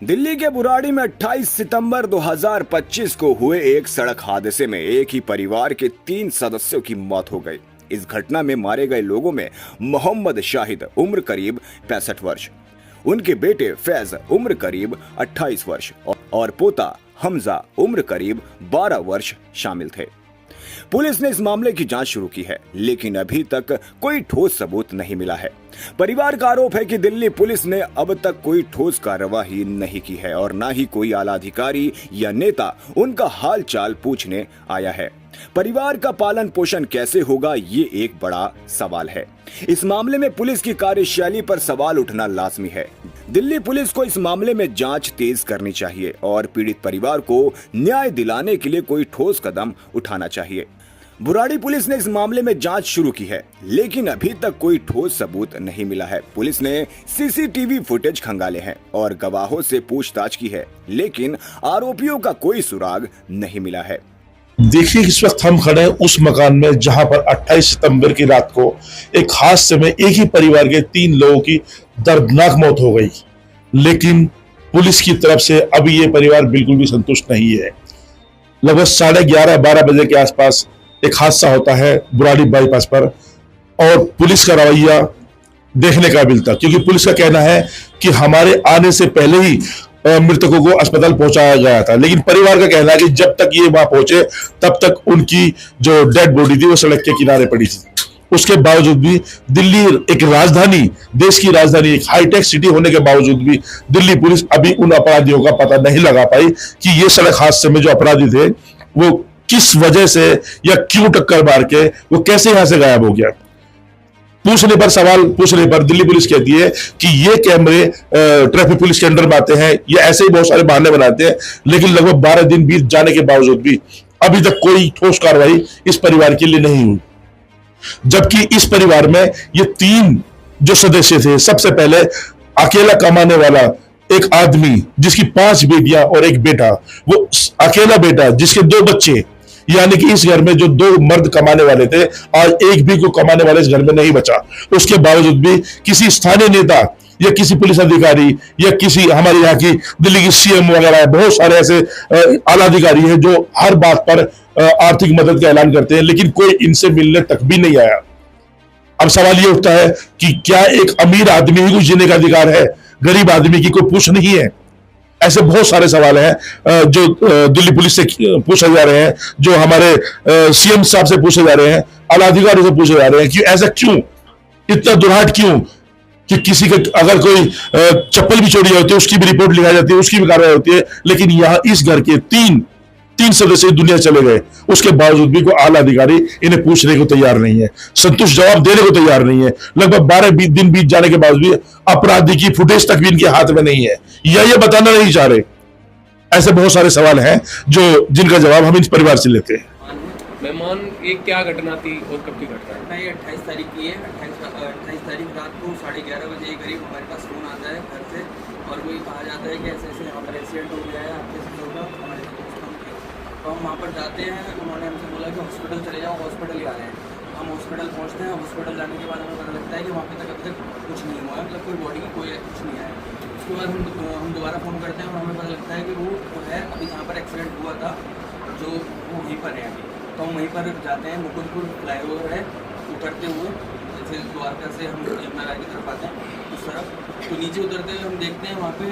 दिल्ली के बुराड़ी में 28 सितंबर 2025 को हुए एक सड़क हादसे में एक ही परिवार के 3 सदस्यों की मौत हो गई। इस घटना में मारे गए लोगों में मोहम्मद शाहिद उम्र करीब 65 वर्ष, उनके बेटे फैज उम्र करीब 28 वर्ष और पोता हमजा उम्र करीब 12 वर्ष शामिल थे। पुलिस ने इस मामले की जांच शुरू की है, लेकिन अभी तक कोई ठोस सबूत नहीं मिला है। परिवार का आरोप है कि दिल्ली पुलिस ने अब तक कोई ठोस कार्रवाई नहीं की है और न ही कोई आला अधिकारी या नेता उनका हाल चाल पूछने आया है। परिवार का पालन पोषण कैसे होगा, ये एक बड़ा सवाल है। इस मामले में पुलिस की कार्यशैली पर सवाल उठना लाजमी है। दिल्ली पुलिस को इस मामले में जांच तेज करनी चाहिए और पीड़ित परिवार को न्याय दिलाने के लिए कोई ठोस कदम उठाना चाहिए। बुराड़ी पुलिस ने इस मामले में जांच शुरू की है, लेकिन अभी तक कोई ठोस सबूत नहीं मिला है। पुलिस ने सीसीटीवी फुटेज खंगाले हैं और गवाहों से पूछताछ की है, लेकिन आरोपियों का कोई सुराग नहीं मिला है। देखिए, इस वक्त हम खड़े हैं उस मकान में जहां पर 28 सितंबर की रात को एक हादसे में एक ही परिवार के 3 लोगों की दर्दनाक मौत हो गई। लेकिन पुलिस की तरफ से अभी ये परिवार बिल्कुल भी संतुष्ट नहीं है। लगभग 11:30-12 बजे के आसपास एक हादसा होता है बुराड़ी बाईपास पर और पुलिस का रवैया देखने काबिल था, क्योंकि पुलिस का कहना है कि हमारे आने से पहले ही मृतकों को अस्पताल पहुंचाया गया था। लेकिन परिवार का कहना है कि जब तक ये वहां पहुंचे तब तक उनकी जो डेड बॉडी थी वो सड़क के किनारे पड़ी थी। उसके बावजूद भी दिल्ली एक राजधानी, देश की राजधानी, एक हाईटेक सिटी होने के बावजूद भी दिल्ली पुलिस अभी उन अपराधियों का पता नहीं लगा पाई कि ये सड़क हादसे में जो अपराधी थे वो किस वजह से या क्यों टक्कर मार के वो कैसे यहां से गायब हो गया। सवाल पूछने पर दिल्ली पुलिस कहती है कि ये कैमरे ट्रैफिक पुलिस के अंडर में आते हैं, ये ऐसे ही बहुत सारे बहाने बनाते हैं। लेकिन लगभग 12 दिन बीत जाने के बावजूद भी अभी तक कोई ठोस कार्रवाई इस परिवार के लिए नहीं हुई। जबकि इस परिवार में ये 3 जो सदस्य थे, सबसे पहले अकेला कमाने वाला एक आदमी जिसकी 5 बेटियां और एक बेटा, वो अकेला बेटा जिसके 2 बच्चे, यानी कि इस घर में जो 2 मर्द कमाने वाले थे, आज एक भी को कमाने वाले इस घर में नहीं बचा। उसके बावजूद भी किसी स्थानीय नेता या किसी पुलिस अधिकारी या किसी हमारे यहाँ की दिल्ली की सीएम वगैरह बहुत सारे ऐसे आला अधिकारी हैं जो हर बात पर आर्थिक मदद का ऐलान करते हैं, लेकिन कोई इनसे मिलने तक भी नहीं आया। अब सवाल ये उठता है कि क्या एक अमीर आदमी ही को जीने का अधिकार है, गरीब आदमी की कोई पूछ नहीं है? ऐसे बहुत सारे सवाल हैं जो दिल्ली पुलिस से पूछे जा रहे हैं, जो हमारे सीएम साहब से पूछे जा रहे हैं, आला अधिकारियों से पूछे जा रहे हैं कि ऐसा क्यों, इतना दुर्हाट क्यों कि किसी के अगर कोई चप्पल भी चोरी होती है उसकी भी रिपोर्ट लिखाई जाती है, उसकी भी कार्रवाई होती है। लेकिन यहां इस घर के 3 सदस्य दुनिया चले गए, उसके बावजूद भी कोई आला अधिकारी इन्हें पूछने को तैयार नहीं है, संतुष्ट जवाब देने को तैयार नहीं है। लगभग 12 दिन बीत जाने के बावजूद भी अपराधी की फुटेज तक भी इनके हाथ में नहीं है, या ये बताना नहीं चाह रहे। ऐसे बहुत सारे सवाल हैं जिनका जवाब हम इस परिवार से लेते हैं। मेहमान, ये क्या घटना थी और कब की घटना है? ये 28 तारीख की है। 28 तारीख रात को 11:30 बजे के करीब हमारे पास फ़ोन आता है घर से और वही कहा जाता है कि ऐसे ऐसे यहाँ पर एक्सीडेंट हो गया है, आपके साथ होगा हमारे दोस्तों के। तो हम वहाँ पर जाते हैं, उन्होंने हमसे बोला कि हॉस्पिटल चले जाओ, हॉस्पिटल ही आ रहे हैं। हम हॉस्पिटल पहुँचते हैं, हॉस्पिटल जाने के बाद हमें पता लगता है कि वहाँ पर तक अभी तक कुछ नहीं हुआ है, मतलब कोई बॉडी की कोई कुछ नहीं आया। उसके बाद हम दोबारा फ़ोन करते हैं और हमें पता लगता है कि वो है अभी जहाँ पर एक्सीडेंट हुआ था जो वो वहीं पर है अभी। तो हम वहीं पर जाते हैं, मुकुंदपुर फ्लाईओवर है, उतरते हुए जैसे द्वारका से हम यमुना राय की तरफ आते हैं उस तरफ, तो नीचे उतरते हुए हम देखते हैं वहाँ पे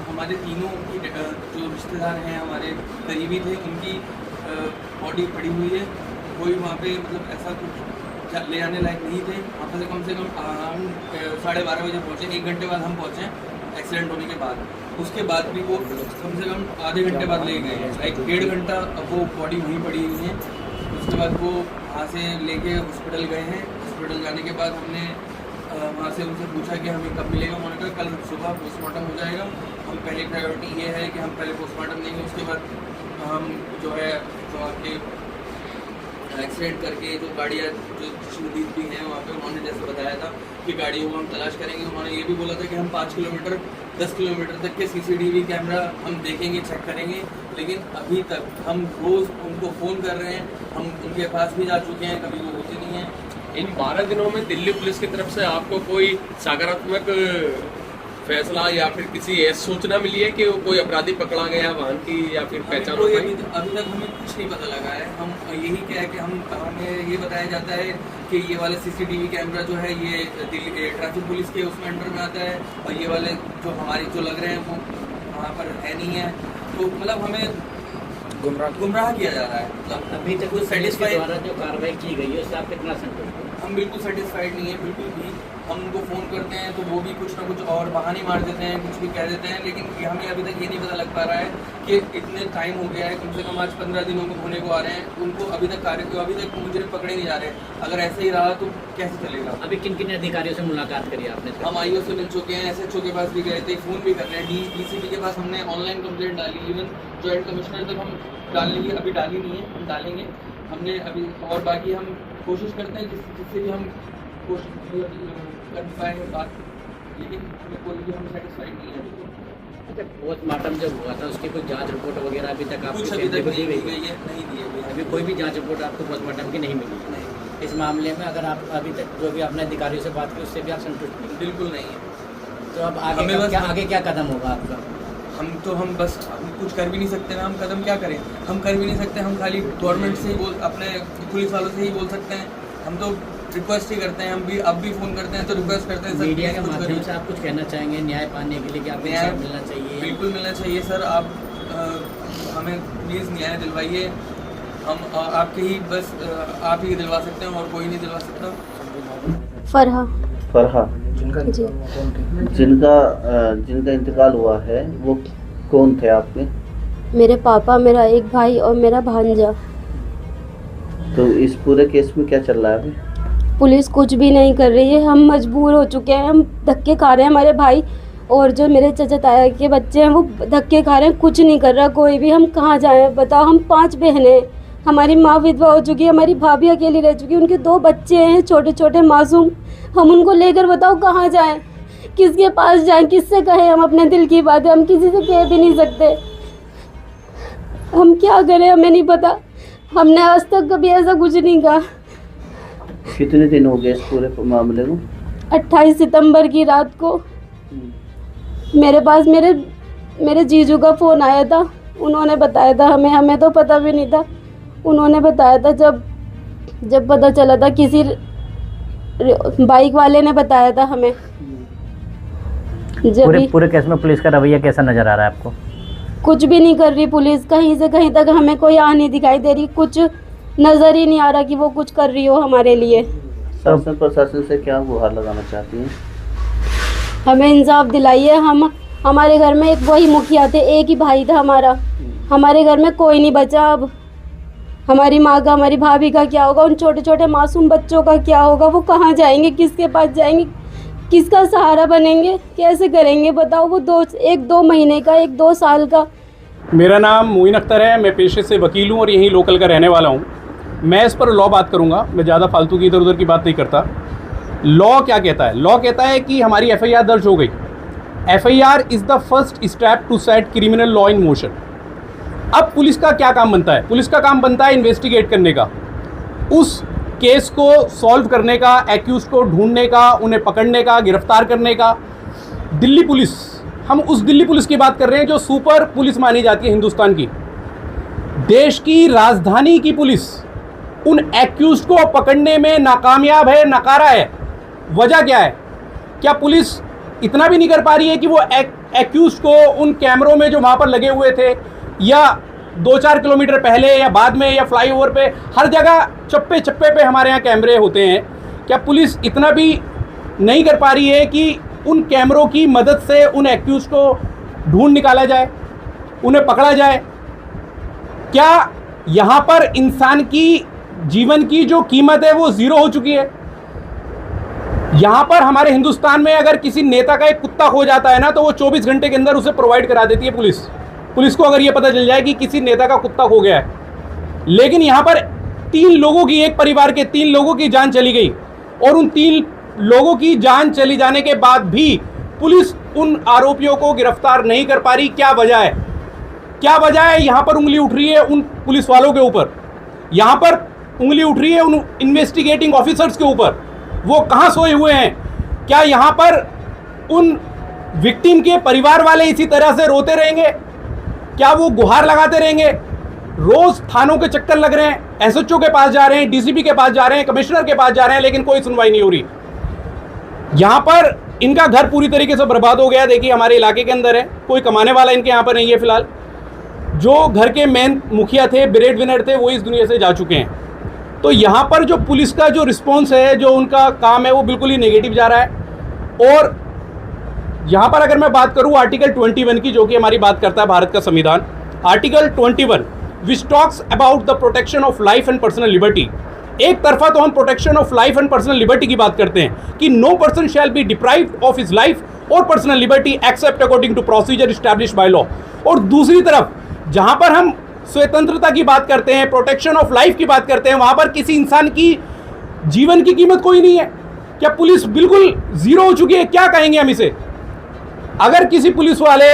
हमारे तीनों की जो रिश्तेदार हैं हमारे करीबी थे, उनकी बॉडी पड़ी हुई है। कोई वहाँ पे मतलब ऐसा कुछ ले जाने लायक नहीं थे। वहाँ पर कम से कम हम 12:30 बजे पहुँचे, 1 घंटे बाद हम पहुँचे एक्सीडेंट होने के बाद। उसके बाद भी वो कम से कम आधे घंटे बाद ले गए हैं, लाइक 1.5 घंटा अब वो बॉडी वहीं पड़ी हुई है। उसके बाद वो वहाँ से लेके हॉस्पिटल गए हैं। हॉस्पिटल जाने के बाद हमने वहाँ से उनसे पूछा कि हमें कब मिलेगा। उन्होंने कहा कल सुबह पोस्टमार्टम हो जाएगा। हम पहले प्रायोरिटी ये है कि हम पहले पोस्टमार्टम देंगे, उसके बाद हम जो है जो आपके एक्सीडेंट करके जो गाड़ियाँ जो नज़दीक भी हैं वहाँ पे उन्होंने जैसे बताया था कि गाड़ियों को हम तलाश करेंगे। उन्होंने ये भी बोला था कि हम 5 किलोमीटर 10 किलोमीटर तक के CCTV कैमरा हम देखेंगे, चेक करेंगे। लेकिन अभी तक हम रोज़ उनको फ़ोन कर रहे हैं, हम उनके पास भी जा चुके हैं, कभी वो होते नहीं हैं। इन 12 दिनों में दिल्ली पुलिस की तरफ से आपको कोई सकारात्मक फैसला या फिर किसी सूचना मिली है कि कोई अपराधी पकड़ा गया वाहन की या फिर पहचान हो पाई? अभी तक हमें कुछ नहीं पता लगा है। हम यही क्या है कि हमें ये बताया जाता है कि ये वाला सीसीटीवी कैमरा जो है ये दिल्ली ट्रैफिक पुलिस के उसमें अंडर में आता है और ये वाले जो हमारी जो लग रहे हैं वो वहाँ पर है नहीं है। तो मतलब हमें गुमराह किया जा रहा है। मतलब अभी तक उस सेटिस्फाइड द्वारा जो कार्रवाई की गई है उससे आप कितना संतुष्ट हैं? हम बिल्कुल सेटिस्फाइड नहीं है, बिल्कुल भी। हम उनको फ़ोन करते हैं तो वो भी कुछ ना कुछ और बहाने मार देते हैं, कुछ भी कह देते हैं, लेकिन हमें अभी तक ये नहीं पता लग पा रहा है कि इतने टाइम हो गया है, कम से कम आज 15 दिनों में होने को आ रहे हैं, उनको अभी तक मुझे पकड़े नहीं जा रहे। अगर ऐसे ही रहा तो कैसे चलेगा? अभी किन किन अधिकारियों से मुलाकात करी आपने? हम आईओ से मिल चुके हैं, SHO के पास भी गए थे, फ़ोन भी कर रहे हैं, DCP के पास हमने ऑनलाइन कंप्लेंट डाली, इवन जॉइंट कमिश्नर तक हम डाल लेंगे, अभी डाली नहीं है, हम डालेंगे हमने अभी। और बाकी हम कोशिश करते हैं जिससे भी हम कोशिश कर पाए बात, लेकिन हमें कोई भी हम सेटिस्फाइड नहीं है। अच्छा, पोस्टमार्टम जब हुआ था उसकी कोई जांच रिपोर्ट वगैरह अभी तक आपको कुछ अभी तक दी गई है? नहीं दी है अभी कोई भी जांच रिपोर्ट आपको पोस्टमार्टम की नहीं मिली? नहीं। इस मामले में अगर आप अभी तक जो भी आपने अधिकारियों से बात की उससे भी आप संतुष्ट नहीं? बिल्कुल नहीं है। तो अब हमें बस आगे क्या कदम होगा आपका? हम बस कुछ कर भी नहीं सकते ना, हम कदम क्या करें? हम कर भी नहीं सकते, हम खाली गवर्नमेंट से ही अपने पुलिस वालों से ही बोल सकते हैं। हम तो रिक्वेस्ट ही करते हैं, हम भी अब भी फ़ोन करते हैं तो रिक्वेस्ट करते हैं सर मीडिया के माध्यम से आप कुछ कहना चाहेंगे न्याय पाने के लिए कि आपको न्याय मिलना चाहिए? बिल्कुल मिलना चाहिए सर। आप हमें प्लीज़ न्याय दिलवाइए। हम आपके ही बस आप ही दिलवा सकते हैं और कोई नहीं दिलवा सकता। फरहा जी जिनका इंतकाल हुआ है वो कौन थे आपके? मेरे पापा, मेरा एक भाई और मेरा भांजा। तो इस पूरे केस में क्या चल रहा है अभी? पुलिस कुछ भी नहीं कर रही है, हम मजबूर हो चुके हैं, हम धक्के खा रहे हैं। हमारे भाई और जो मेरे चाचा ताया के बच्चे हैं वो धक्के खा रहे हैं, कुछ नहीं कर रहा कोई भी। हम कहाँ जाएं बताओ? हम 5 बहनें हैं, हमारी माँ विधवा हो चुकी है, हमारी भाभी अकेली रह चुकी है, उनके 2 बच्चे हैं छोटे छोटे मासूम। हम उनको लेकर बताओ कहाँ जाएं, किसके पास जाएं, किससे कहें हम अपने दिल की बातें? हम किसी से कह भी नहीं सकते। हम क्या करें हमें नहीं पता। हमने आज तक कभी ऐसा कुछ नहीं कहा। कितने दिन हो गए इस पूरे मामले को? 28 सितंबर की रात को मेरे पास मेरे जीजू का फ़ोन आया था। उन्होंने बताया था हमें तो पता भी नहीं था। उन्होंने बताया था जब पता चला था, किसी बाइक वाले ने बताया था हमें। पूरे केस में पुलिस का रवैया कैसा नज़र आ रहा है आपको? कुछ भी नहीं कर रही पुलिस, कहीं से कहीं तक हमें कोई आ नहीं दिखाई दे रही, कुछ नज़र ही नहीं आ रहा कि वो कुछ कर रही हो हमारे लिए। शासन प्रशासन से क्या गुहार लगाना चाहती हैं? हमें इंसाफ दिलाइए। हमारे घर में एक वही मुखिया थे, एक ही भाई था हमारा, हमारे घर में कोई नहीं बचा। अब हमारी माँ का, हमारी भाभी का क्या होगा? उन छोटे छोटे मासूम बच्चों का क्या होगा? वो कहाँ जाएंगे, किसके पास जाएंगे, किसका सहारा बनेंगे, कैसे करेंगे बताओ? वो 2 महीने का, 2 साल का। मेरा नाम मोइन अख्तर है, मैं पेशे से वकील हूँ और यहीं लोकल का रहने वाला हूँ। मैं इस पर लॉ बात करूँगा, मैं ज़्यादा फालतू की इधर उधर की बात नहीं करता। लॉ क्या कहता है? लॉ कहता है कि हमारी FIR दर्ज हो गई। FIR is the first step to set criminal law in motion. अब पुलिस का क्या काम बनता है? पुलिस का काम बनता है इन्वेस्टिगेट करने का, उस केस को सॉल्व करने का, एक्यूज को ढूंढने का, उन्हें पकड़ने का, गिरफ्तार करने का। दिल्ली पुलिस, हम उस दिल्ली पुलिस की बात कर रहे हैं जो सुपर पुलिस मानी जाती है हिंदुस्तान की। देश की राजधानी की पुलिस उन एक्यूज को पकड़ने में नाकामयाब है, नकारा है। वजह क्या है? क्या पुलिस इतना भी नहीं कर पा रही है कि वो एक्यूज को उन कैमरों में जो वहाँ पर लगे हुए थे, या 2-4 किलोमीटर पहले या बाद में, या फ्लाईओवर पे, हर जगह चप्पे चप्पे पे हमारे यहाँ कैमरे होते हैं, क्या पुलिस इतना भी नहीं कर पा रही है कि उन कैमरों की मदद से उन एक्यूज को ढूंढ निकाला जाए, उन्हें पकड़ा जाए? क्या यहाँ पर इंसान की जीवन की जो कीमत है वो ज़ीरो हो चुकी है? यहाँ पर हमारे हिंदुस्तान में अगर किसी नेता का एक कुत्ता खो जाता है ना, तो वो 24 घंटे के अंदर उसे प्रोवाइड करा देती है पुलिस को, अगर ये पता चल जाए कि किसी नेता का कुत्ता खो गया है। लेकिन यहाँ पर 3 लोगों की, एक परिवार के 3 लोगों की जान चली गई, और उन 3 लोगों की जान चली जाने के बाद भी पुलिस उन आरोपियों को गिरफ्तार नहीं कर पा रही। क्या वजह है? क्या वजह है? यहाँ पर उंगली उठ रही है उन पुलिस वालों के ऊपर, यहाँ पर उंगली उठ रही है उन इन्वेस्टिगेटिंग ऑफिसर्स के ऊपर। वो कहाँ सोए हुए हैं? क्या यहाँ पर उन विक्टिम के परिवार वाले इसी तरह से रोते रहेंगे? क्या वो गुहार लगाते रहेंगे? रोज थानों के चक्कर लग रहे हैं, एसएचओ के पास जा रहे हैं, डीसीपी के पास जा रहे हैं, कमिश्नर के पास जा रहे हैं, लेकिन कोई सुनवाई नहीं हो रही। यहां पर इनका घर पूरी तरीके से बर्बाद हो गया। देखिए हमारे इलाके के अंदर है, कोई कमाने वाला इनके यहाँ पर नहीं है फिलहाल। जो घर के मेन मुखिया थे, ब्रेड विनर थे, वो इस दुनिया से जा चुके हैं। तो यहाँ पर जो पुलिस का जो रिस्पॉन्स है, जो उनका काम है, वो बिल्कुल ही नेगेटिव जा रहा है। और यहाँ पर अगर मैं बात करूँ आर्टिकल 21 की, जो कि हमारी बात करता है भारत का संविधान, article 21 which talks about the protection of life and personal liberty. एक तरफा तो हम protection of life and personal liberty की बात करते हैं कि no person shall be deprived of his life और personal liberty except according to procedure established by law. और दूसरी तरफ जहां पर हम स्वतंत्रता की बात करते हैं, प्रोटेक्शन ऑफ लाइफ की बात करते हैं, वहां पर किसी इंसान की जीवन की कीमत कोई नहीं है। क्या पुलिस बिल्कुल जीरो हो चुकी है? क्या कहेंगे हम इसे? अगर किसी पुलिस वाले,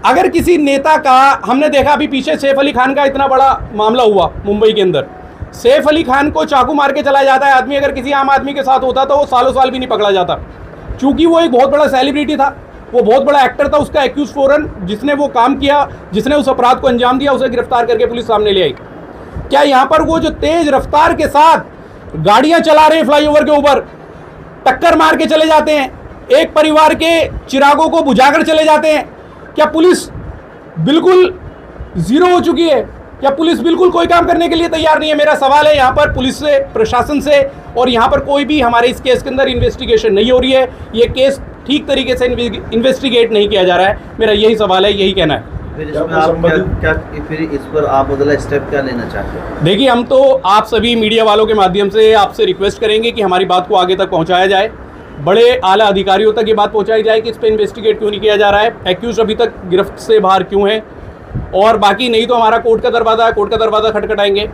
अगर किसी नेता का, हमने देखा अभी पीछे सैफ अली खान का इतना बड़ा मामला हुआ मुंबई के अंदर, सैफ अली खान को चाकू मार के चला जाता है आदमी। अगर किसी आम आदमी के साथ होता तो वो सालों साल भी नहीं पकड़ा जाता, क्योंकि वो एक बहुत बड़ा सेलिब्रिटी था, वो बहुत बड़ा एक्टर था। उसका एक्यूज फौरन जिसने वो काम किया, जिसने उस अपराध को अंजाम दिया, उसे गिरफ्तार करके पुलिस सामने ले आई। क्या यहाँ पर वो जो तेज रफ्तार के साथ गाड़ियां चला रहे हैं फ्लाईओवर के ऊपर, टक्कर मार के चले जाते हैं, एक परिवार के चिरागों को बुझाकर चले जाते हैं, क्या पुलिस बिल्कुल जीरो हो चुकी है? क्या पुलिस बिल्कुल कोई काम करने के लिए तैयार नहीं है? मेरा सवाल है यहाँ पर पुलिस से, प्रशासन से, और यहाँ पर कोई भी हमारे इस केस के अंदर इन्वेस्टिगेशन नहीं हो रही है। ये केस ठीक तरीके से इन्वेस्टिगेट नहीं किया जा रहा है। मेरा यही सवाल है, यही कहना है। फिर इस पर आप अगला स्टेप क्या लेना चाहते हैं? देखिए, हम तो आप सभी मीडिया वालों के माध्यम से आपसे रिक्वेस्ट करेंगे कि हमारी बात को आगे तक पहुँचाया जाए, बड़े आला अधिकारियों तक ये बात पहुंचाई जाए कि इस पर इन्वेस्टिगेट क्यों नहीं किया जा रहा है, एक्यूज अभी तक गिरफ्त से बाहर क्यों है, और बाकी नहीं तो हमारा कोर्ट का दरवाज़ा है, कोर्ट का दरवाज़ा खटखटाएंगे।